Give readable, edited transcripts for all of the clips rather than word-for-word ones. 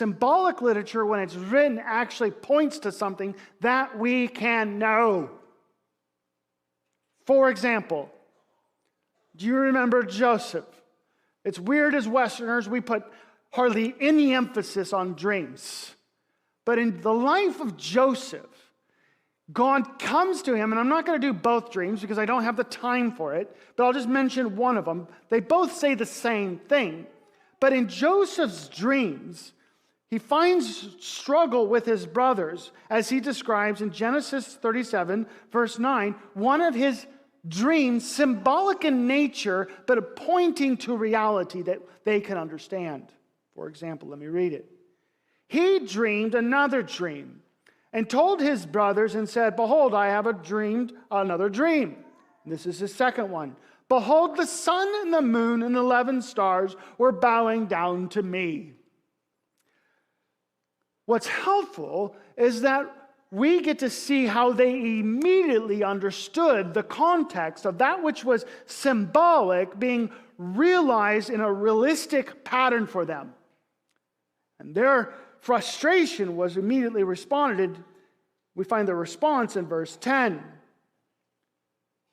Symbolic literature, when it's written, actually points to something that we can know. For example, do you remember Joseph? It's weird as Westerners, we put hardly any emphasis on dreams. But in the life of Joseph, God comes to him, and I'm not going to do both dreams because I don't have the time for it, but I'll just mention one of them. They both say the same thing. But in Joseph's dreams, he finds struggle with his brothers, as he describes in Genesis 37, verse 9, one of his dreams, symbolic in nature, but pointing to reality that they can understand. For example, let me read it. He dreamed another dream and told his brothers and said, "Behold, I have dreamed another dream." And this is his second one. "Behold, the sun and the moon and 11 stars were bowing down to me." What's helpful is that we get to see how they immediately understood the context of that which was symbolic being realized in a realistic pattern for them. And their frustration was immediately responded. We find the response in verse 10.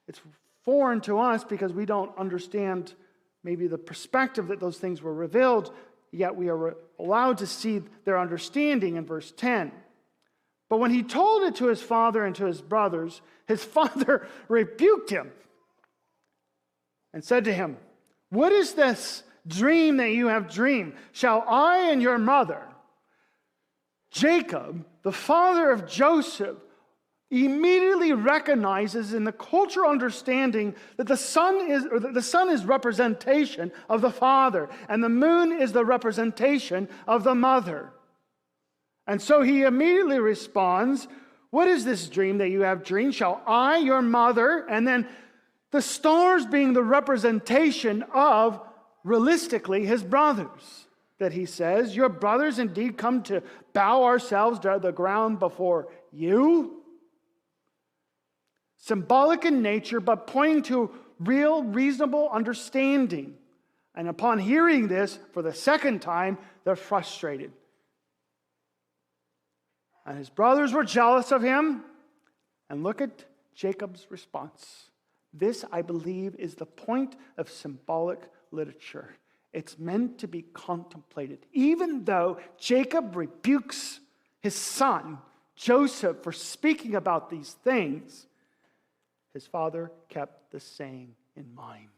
It's foreign to us because we don't understand maybe the perspective that those things were revealed, yet we are allowed to see their understanding in verse 10. But when he told it to his father and to his brothers, his father rebuked him and said to him, "What is this dream that you have dreamed? Shall I and your mother?" Jacob, the father of Joseph, immediately recognizes in the cultural understanding that the sun is representation of the father, and the moon is the representation of the mother. And so he immediately responds, "What is this dream that you have dreamed? Shall I, your mother?" And then the stars being the representation of, realistically, his brothers. That he says, "Your brothers indeed come to bow ourselves to the ground before you." Symbolic in nature, but pointing to real, reasonable understanding. And upon hearing this for the second time, they're frustrated. And his brothers were jealous of him. And look at Jacob's response. This, I believe, is the point of symbolic literature. It's meant to be contemplated. Even though Jacob rebukes his son, Joseph, for speaking about these things, his father kept the saying in mind.